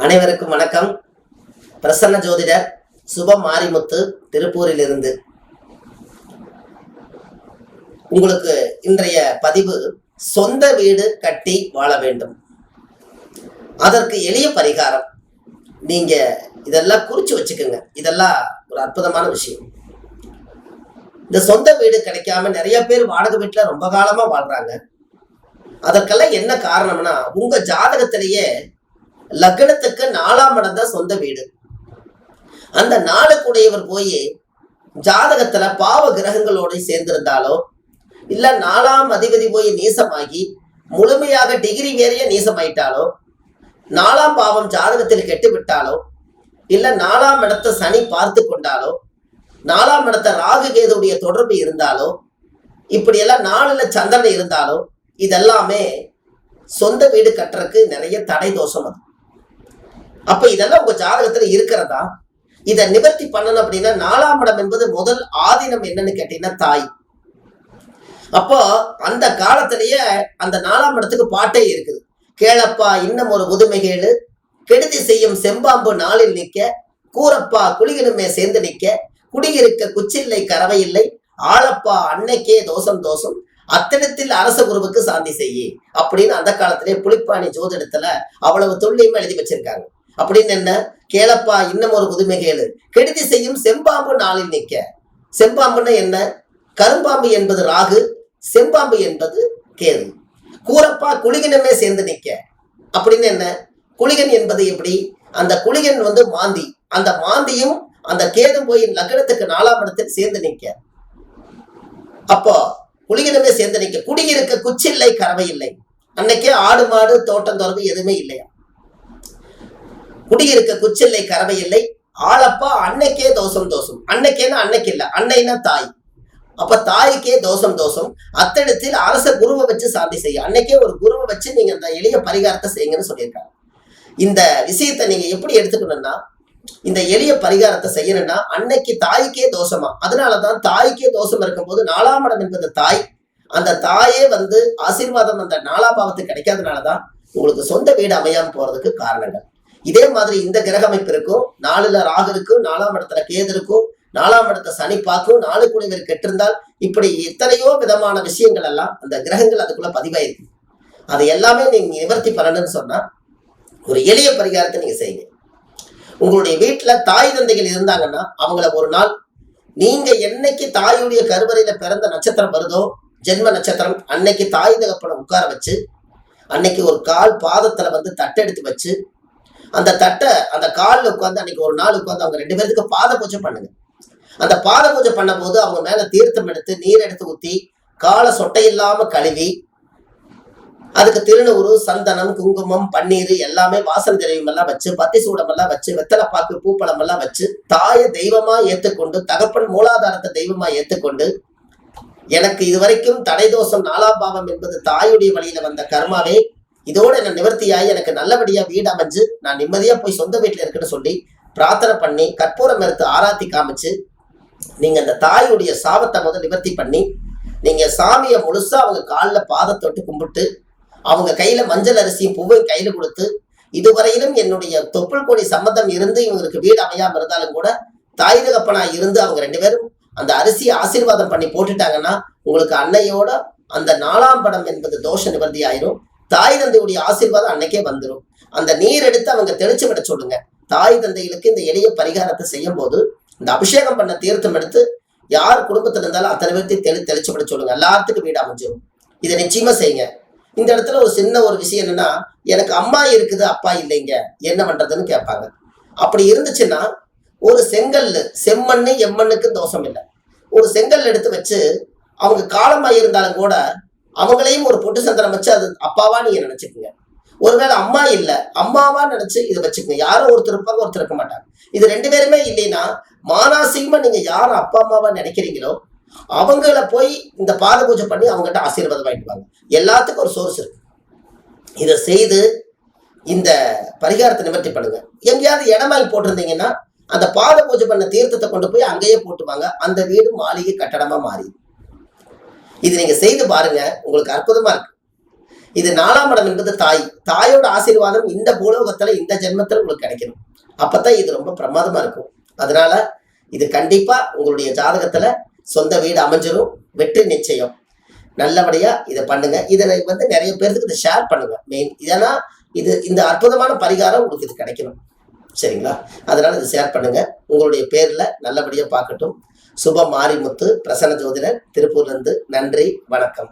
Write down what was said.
அனைவருக்கும் வணக்கம். பிரசன்ன ஜோதிடர் சுப மாரிமுத்து, திருப்பூரிலிருந்து. உங்களுக்கு இன்றைய பதிவு, சொந்த வீடு கட்டி வாழ வேண்டும், அதற்கு எளிய பரிகாரம். நீங்க இதெல்லாம் குறிச்சு வச்சுக்கோங்க. இதெல்லாம் ஒரு அற்புதமான விஷயம். இந்த சொந்த வீடு கிடைக்காம நிறைய பேர் வாடகை வீட்டுல ரொம்ப காலமா வாழ்றாங்க. அதற்கெல்லாம் என்ன காரணம்னா, உங்க ஜாதகத்திலேயே லக்னத்துக்கு 4ஆம் இடம் தான் சொந்த வீடு. அந்த நாளுக்குடையவர் போய் ஜாதகத்துல பாவ கிரகங்களோட சேர்ந்திருந்தாலோ, இல்ல 4ஆம் அதிபதி போய் நீசமாகி முழுமையாக டிகிரி வேறைய நீசமாயிட்டாலோ, 4ஆம் பாவம் ஜாதகத்தில் கெட்டு விட்டாலோ, இல்ல 4ஆம் இடத்தை சனி பார்த்து கொண்டாலோ, 4ஆம் இடத்தை ராகு கேதுடைய தொடர்பு இருந்தாலோ, இப்படி எல்லாம் 4ல சந்திரன் இருந்தாலோ, இதெல்லாமே சொந்த வீடு கட்டுறதுக்கு நிறைய தடை தோஷம். அது அப்ப இதெல்லாம் உங்க ஜாதகத்துல இருக்கிறதா? இதை நிவர்த்தி பண்ணணும் அப்படின்னா, 4ஆம் இடம் என்பது முதல் ஆதீனம் என்னன்னு கேட்டீங்கன்னா தாய். அப்போ அந்த காலத்திலேயே அந்த 4ஆம் இடத்துக்கு பாட்டே இருக்குது. கேளப்பா இன்னும் ஒரு முதுமை கேளு, கெடுதி செய்யும் செம்பாம்பு நாளில் நிற்க, கூறப்பா குளிகனுமே சேர்ந்து நிற்க, குடியிருக்க குச்சில்லை கறவை இல்லை, ஆளப்பா அன்னைக்கே தோஷம் தோஷம், அத்தனத்தில் அரச குருவுக்கு சாந்தி செய்யி அப்படின்னு அந்த காலத்திலே புலிப்பாணி ஜோதிடத்துல அவ்வளவு துல்லியமா எழுதி வச்சிருக்காங்க. அப்படின்னு என்ன? கேளப்பா இன்னும் ஒரு புதுமை கேளு, கெடுதி செய்யும் செம்பாம்பு நாளில் நிற்க. செம்பாம்புன்னா என்ன? கரும்பாம்பு என்பது ராகு, செம்பாம்பு என்பது கேது. கூறப்பா குளிகனமே சேர்ந்து நிற்க அப்படின்னு என்ன? குளிகன் என்பது எப்படி? அந்த குளிகன் மாந்தி, அந்த மாந்தியும் அந்த கேதும் போய் லக்னத்துக்கு 4ஆம் இடத்தில் சேர்ந்து நிற்க. அப்போ குளிகனமே சேர்ந்து நிற்க. குடியிருக்க குச்சில்லை கறவை இல்லை. அன்னைக்கே ஆடு மாடு தோட்டம் தொடர்பு எதுவுமே இல்லையா? குடியிருக்க குச்சில்லை கறவை இல்லை, ஆளப்பா அன்னைக்கே தோஷம் தோஷம். அன்னைக்கேன்னா அன்னைக்கு இல்லை, அன்னைன்னா தாய். அப்ப தாய்க்கே தோஷம் தோஷம், அத்தடத்தில் அரச குருவை வச்சு சாந்தி செய்ய. அன்னைக்கே ஒரு குருவை வச்சு நீங்க அந்த எளிய பரிகாரத்தை செய்யுங்கன்னு சொல்லியிருக்காங்க. இந்த விஷயத்தை நீங்க எப்படி எடுத்துக்கணும்னா, இந்த எளிய பரிகாரத்தை செய்யணும்னா, அன்னைக்கு தாய்க்கே தோஷமா. அதனாலதான் தாய்க்கே தோஷம் இருக்கும்போது 4ஆம் இடம் என்பது தாய். அந்த தாயே ஆசீர்வாதம் அந்த 4ஆம் பாவத்துக்கு கிடைக்காதனாலதான் உங்களுக்கு சொந்த வீடு அமையாம போறதுக்கு காரணங்கள். இதே மாதிரி இந்த கிரக அமைப்பு இருக்கும். 4ல ராகு இருக்கும், 4ஆம் இடத்துல கேது இருக்கும், 4ஆம் இடத்த சனி பார்க்கும், 4 கூடியவர் கெட்டிருந்தால், இப்படி எத்தனையோ விதமான விஷயங்கள் எல்லாம் அந்த கிரகங்கள் அதுக்குள்ள பதிவாயிருக்கு. அது எல்லாமே நீங்க நிவர்த்தி பண்ணணும்னு சொன்னா, ஒரு எளிய பரிகாரத்தை நீங்க செய்யுங்க. உங்களுடைய வீட்டுல தாய் தந்தைகள் இருந்தாங்கன்னா, அவங்கள ஒரு நாள் நீங்க என்னைக்கு தாயுடைய கருவறையில பிறந்த நட்சத்திரம் வருதோ, ஜென்ம நட்சத்திரம், அன்னைக்கு தாய் தகப்பனை உட்கார வச்சு, அன்னைக்கு ஒரு கால் பாதத்துல தட்டெடுத்து வச்சு, அந்த தட்டை அந்த காலில் உட்காந்து அன்னைக்கு ஒரு நாள் உட்காந்து அவங்க 2 பேருக்கு பாத பூஜை பண்ணுங்க. அந்த பாத பூஜை பண்ண போது அவங்க மேல தீர்த்தம் எடுத்து நீர் எடுத்து ஊத்தி காலை சொட்டை இல்லாம கழுவி, அதுக்கு திருநூறு, சந்தனம், குங்குமம், பன்னீர் எல்லாமே வாசல் திரவியம் எல்லாம் வச்சு, பத்தி சூடம் எல்லாம் வச்சு, வெத்தலை பாக்கு, பூப்பழம் எல்லாம் வச்சு, தாயை தெய்வமா ஏத்துக்கொண்டு, தகப்பன் மூலாதாரத்தை தெய்வமா ஏத்துக்கொண்டு, எனக்கு இதுவரைக்கும் தடை தோஷம் 4ஆம் பாவம் என்பது தாயுடைய வழியில வந்த கர்மாவே, இதோட என்ன நிவர்த்தியாகி எனக்கு நல்லபடியா வீடு அமைஞ்சு நான் நிம்மதியா போய் சொந்த வீட்டுல இருக்குன்னு சொல்லி பிரார்த்தனை பண்ணி, கற்பூரம் எடுத்து ஆராத்தி காமிச்சு, நீங்க அந்த தாயுடைய சாபத்தை நிவர்த்தி பண்ணி, நீங்க சாமியை முழுசா அவங்க காலில் பாதத்தொட்டு கும்பிட்டு, அவங்க கையில மஞ்சள் அரிசியும் பூவையும் கையில கொடுத்து, இதுவரையிலும் என்னுடைய தொப்புள் கொடி சம்மதம் இருந்து இவங்களுக்கு வீடு அமையாம இருந்தாலும் கூட தாய் தகப்பனா இருந்து அவங்க 2 பேரும் அந்த அரிசியை ஆசீர்வாதம் பண்ணி போட்டுட்டாங்கன்னா, உங்களுக்கு அன்னையோட அந்த 4ஆம் படம் என்பது தோஷ நிவர்த்தி ஆயிரும். தாய் தந்தையுடைய ஆசீர்வாதம் அன்னைக்கே வந்துடும். அந்த நீர் எடுத்து அவங்க தெளிச்சு விட சொல்லுங்க. தாய் தந்தைகளுக்கு இந்த எளிய பரிகாரத்தை செய்யும் போது, இந்த அபிஷேகம் பண்ண தீர்த்தம் எடுத்து யார் குடும்பத்துல இருந்தாலும் அத்தனை பேர்த்தையும் தெளிச்சு விட சொல்லுங்க. எல்லாத்துக்கும் வீடு அமைஞ்சிடும். இதை நிச்சயமா செய்யுங்க. இந்த இடத்துல ஒரு சின்ன ஒரு விஷயம் என்னன்னா, எனக்கு அம்மா இருக்குது அப்பா இல்லைங்க, என்ன பண்றதுன்னு கேட்பாங்க. அப்படி இருந்துச்சுன்னா, ஒரு செங்கல், செம்மண்ணு எம்மண்ணுக்கு தோஷம் இல்லை, ஒரு செங்கல் எடுத்து வச்சு, அவங்க காலமா இருந்தாலும் கூட அவங்களையும் ஒரு பொட்டு சந்திரம் வச்சு அது அப்பாவா நீங்க நினைச்சுக்கோங்க. ஒருவேளை அம்மா இல்ல, அம்மாவா நினைச்சு இதை வச்சுக்கோங்க. யாரோ ஒருத்தர் இருப்பாங்க, ஒருத்தர் இருக்க மாட்டாங்க. இது 2 பேருமே இல்லைன்னா, மானசீகமா நீங்க யார் அப்பா அம்மாவா நினைக்கிறீங்களோ அவங்கள போய் இந்த பாத பூஜை பண்ணி அவங்ககிட்ட ஆசீர்வாதம் வாங்கிட்டு வாங்க. எல்லாத்துக்கும் ஒரு சோர்ஸ் இருக்கு. இதை செய்து இந்த பரிகாரத்தை நிவர்த்தி பண்ணுங்க. எங்கேயாவது இடமாய் போட்டிருந்தீங்கன்னா, அந்த பாத பூஜை பண்ண தீர்த்தத்தை கொண்டு போய் அங்கேயே போட்டுவாங்க. அந்த வீடு மாளிகை கட்டடமா மாறி. இது நீங்க செய்து பாருங்க, உங்களுக்கு அற்புதமா இருக்கு. இது 4ஆம் இடம் என்பது தாய். தாயோட ஆசீர்வாதம் இந்த பூலோகத்துல இந்த ஜென்மத்துல உங்களுக்கு கிடைக்கணும். அப்பதான் இது ரொம்ப பிரமாதமா இருக்கும். அதனால இது கண்டிப்பா உங்களுடைய ஜாதகத்துல சொந்த வீடு அமைஞ்சிரும். வெற்றி நிச்சயம். நல்லபடியா இதை பண்ணுங்க. இதை நிறைய பேருக்கு இதை ஷேர் பண்ணுங்க. மெயின் ஏன்னா இந்த அற்புதமான பரிகாரம் உங்களுக்கு இது கிடைக்கணும். சரிங்களா? அதனால இதை ஷேர் பண்ணுங்க. உங்களுடைய பேர்ல நல்லபடியா பார்க்கட்டும். சுப மாரிமுத்து, பிரசன்ன ஜோதிடர், திருப்பூர்ல இருந்து. நன்றி, வணக்கம்.